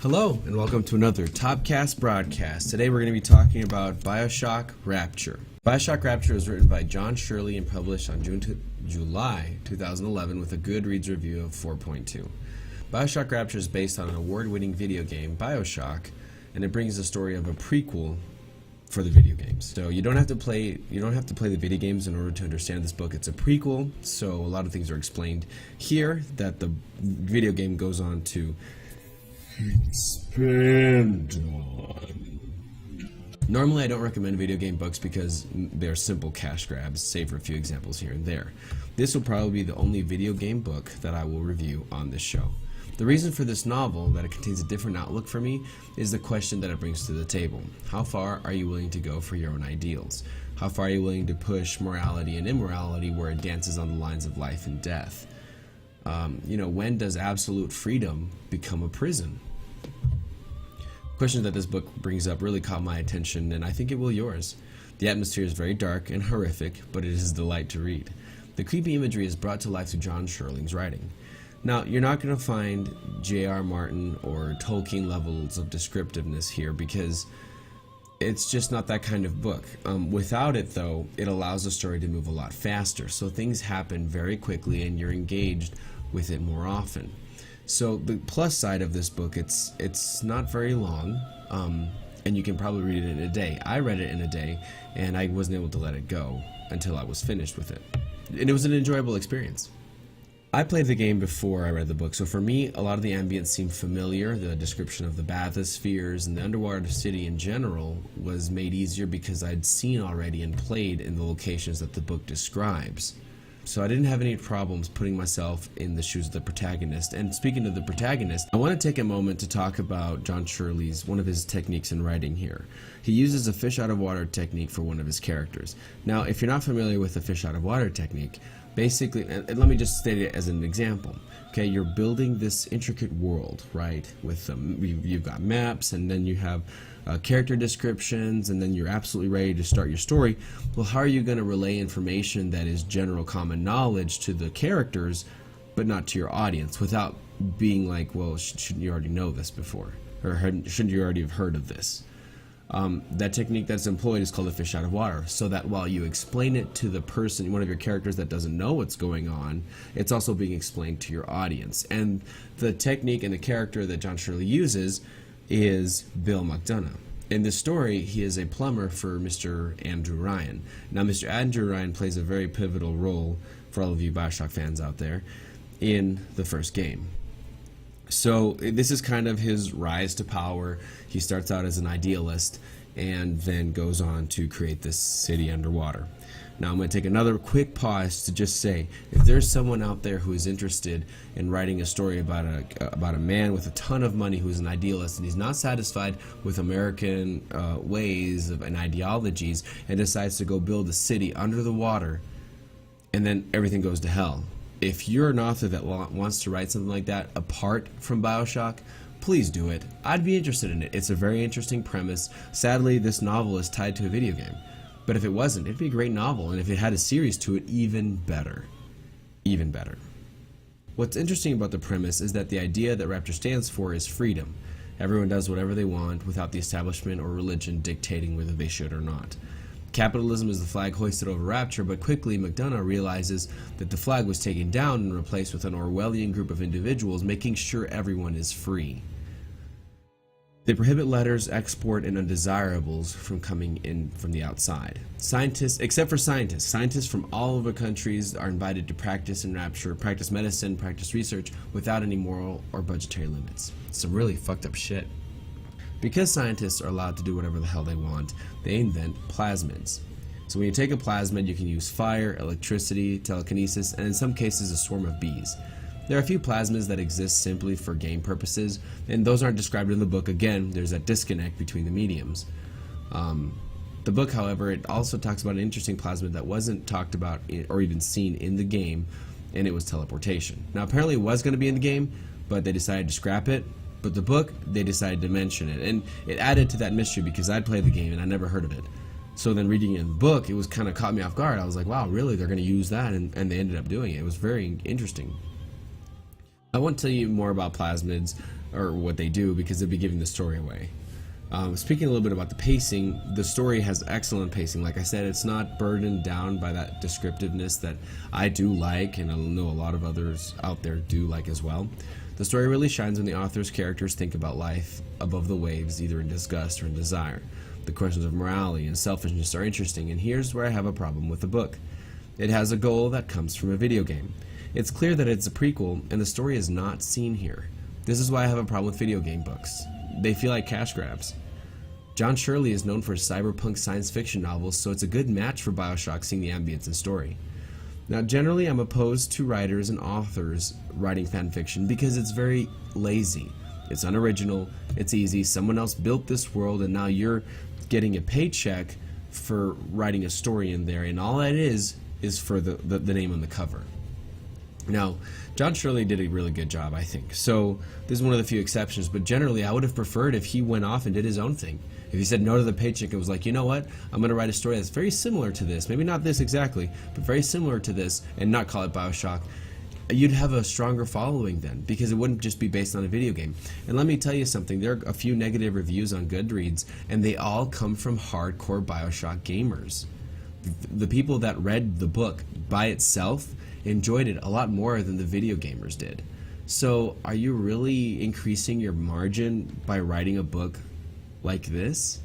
Hello, and welcome to another Toppcast broadcast. Today we're going to be talking about Bioshock Rapture. Bioshock Rapture was written by John Shirley and published on July 2011 with a Goodreads review of 4.2. Bioshock Rapture is based on an award-winning video game, Bioshock, and it brings the story of a prequel for the video games. So you don't have to play the video games in order to understand this book. It's a prequel, so a lot of things are explained here that the video game goes on to expand on. Normally I don't recommend video game books because they're simple cash grabs, save for a few examples here and there. This will probably be the only video game book that I will review on this show. The reason for this novel, that it contains a different outlook for me, is the question that it brings to the table. How far are you willing to go for your own ideals? How far are you willing to push morality and immorality where it dances on the lines of life and death? When does absolute freedom become a prison? Questions that this book brings up really caught my attention, and I think it will yours. The atmosphere is very dark and horrific, but it is a delight to read. The creepy imagery is brought to life through John Shirley's writing. Now, you're not going to find J.R. Martin or Tolkien levels of descriptiveness here because it's just not that kind of book. Without it, though, it allows the story to move a lot faster, so things happen very quickly and you're engaged with it more often. So the plus side of this book, it's not very long, and you can probably read it in a day. I read it in a day, and I wasn't able to let it go until I was finished with it. And it was an enjoyable experience. I played the game before I read the book, so for me, a lot of the ambience seemed familiar. The description of the bathyspheres and the underwater city in general was made easier because I'd seen already and played in the locations that the book describes. So I didn't have any problems putting myself in the shoes of the protagonist. And speaking of the protagonist, I want to take a moment to talk about John Shirley's, one of his techniques in writing here. He uses a fish out of water technique for one of his characters. Now, if you're not familiar with the fish out of water technique, basically, and let me just state it as an example. Okay, you're building this intricate world, right? With you've got maps, and then you have character descriptions, and then you're absolutely ready to start your story. Well, how are you going to relay information that is general common knowledge to the characters, but not to your audience, without being like, well, shouldn't you already know this before, or shouldn't you already have heard of this? That technique that's employed is called a fish out of water, so that while you explain it to the person, one of your characters that doesn't know what's going on, it's also being explained to your audience. And the technique and the character that John Shirley uses is Bill McDonough. In this story, he is a plumber for Mr. Andrew Ryan. Now, Mr. Andrew Ryan plays a very pivotal role, for all of you Bioshock fans out there, in the first game. So this is kind of his rise to power. He starts out as an idealist and then goes on to create this city underwater. Now I'm going to take another quick pause to just say, if there's someone out there who is interested in writing a story about a man with a ton of money who is an idealist and he's not satisfied with American ways and ideologies and decides to go build a city under the water and then everything goes to hell. If you're an author that wants to write something like that apart from Bioshock, please do it. I'd be interested in it. It's a very interesting premise. Sadly, this novel is tied to a video game. But if it wasn't, it'd be a great novel, and if it had a series to it, even better. Even better. What's interesting about the premise is that the idea that Rapture stands for is freedom. Everyone does whatever they want without the establishment or religion dictating whether they should or not. Capitalism is the flag hoisted over Rapture, but quickly McDonough realizes that the flag was taken down and replaced with an Orwellian group of individuals making sure everyone is free. They prohibit letters, export, and undesirables from coming in from the outside. Scientists, except for scientists from all over countries are invited to practice in Rapture, practice medicine, practice research without any moral or budgetary limits. Some really fucked up shit. Because scientists are allowed to do whatever the hell they want, they invent plasmids. So when you take a plasmid, you can use fire, electricity, telekinesis, and in some cases a swarm of bees. There are a few plasmids that exist simply for game purposes, and those aren't described in the book. Again, there's that disconnect between the mediums. The book, however, it also talks about an interesting plasmid that wasn't talked about or even seen in the game, and it was teleportation. Now, apparently it was going to be in the game, but they decided to scrap it. But the book, they decided to mention it, and it added to that mystery because I'd played the game and I never heard of it. So then reading it in the book, it was kind of caught me off guard. I was like, wow, really? They're going to use that? And they ended up doing it. It was very interesting. I won't tell you more about plasmids or what they do because it'd be giving the story away. Speaking a little bit about the pacing, the story has excellent pacing. Like I said, it's not burdened down by that descriptiveness that I do like, and I know a lot of others out there do like as well. The story really shines when the author's characters think about life above the waves, either in disgust or in desire. The questions of morality and selfishness are interesting, and here's where I have a problem with the book. It has a goal that comes from a video game. It's clear that it's a prequel, and the story is not seen here. This is why I have a problem with video game books. They feel like cash grabs. John Shirley is known for his cyberpunk science fiction novels, so it's a good match for Bioshock seeing the ambience and story. Now, generally, I'm opposed to writers and authors writing fan fiction because it's very lazy. It's unoriginal, it's easy, someone else built this world, and now you're getting a paycheck for writing a story in there, and all that is for the name on the cover. Now, John Shirley did a really good job, I think. So, this is one of the few exceptions, but generally I would have preferred if he went off and did his own thing. If he said no to the paycheck and was like, you know what, I'm going to write a story that's very similar to this, maybe not this exactly, but very similar to this, and not call it Bioshock, you'd have a stronger following then, because it wouldn't just be based on a video game. And let me tell you something, there are a few negative reviews on Goodreads, and they all come from hardcore Bioshock gamers. The people that read the book by itself enjoyed it a lot more than the video gamers did. So are you really increasing your margin by writing a book like this?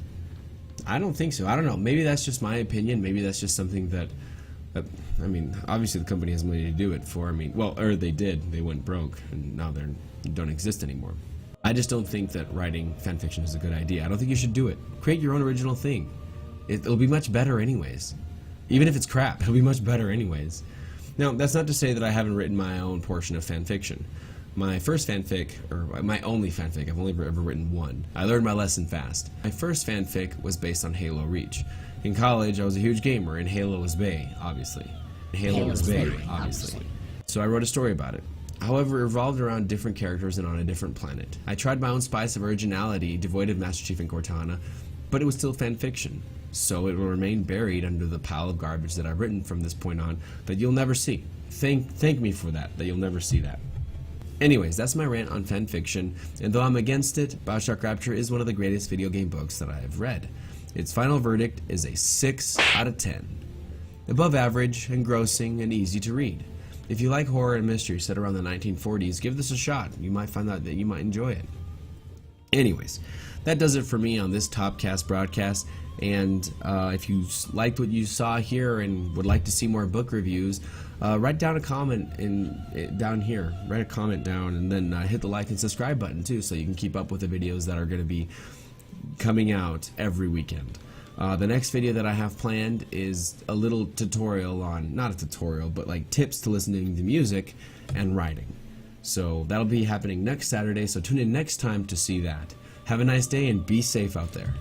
I don't think so. I don't know. Maybe that's just my opinion. Maybe that's just something that I mean, obviously the company has money to do it for. I mean, well, or they did. They went broke, and now they don't exist anymore. I just don't think that writing fan fiction is a good idea. I don't think you should do it. Create your own original thing. It'll be much better anyways. Even if it's crap, it'll be much better anyways. Now, that's not to say that I haven't written my own portion of fan fiction. My first fanfic, or my only fanfic, I've only ever written one. I learned my lesson fast. My first fanfic was based on Halo Reach. In college, I was a huge gamer, and Halo was bae, obviously. So I wrote a story about it. However, it revolved around different characters and on a different planet. I tried my own spice of originality, devoid of Master Chief and Cortana, but it was still fan fiction. So it will remain buried under the pile of garbage that I've written from this point on that you'll never see. Thank me for that you'll never see that. Anyways, that's my rant on fan fiction, and though I'm against it, Bioshock Rapture is one of the greatest video game books that I have read. Its final verdict is a 6 out of 10. Above average, engrossing, and easy to read. If you like horror and mystery set around the 1940s, give this a shot. You might find out that you might enjoy it. Anyways, that does it for me on this Toppcast broadcast. And if you liked what you saw here and would like to see more book reviews, write down a comment down here. Write a comment down, and then hit the like and subscribe button too, so you can keep up with the videos that are going to be coming out every weekend. The next video that I have planned is a little tutorial on, not a tutorial, but like tips to listening to music and writing. So that'll be happening next Saturday, so tune in next time to see that. Have a nice day and be safe out there.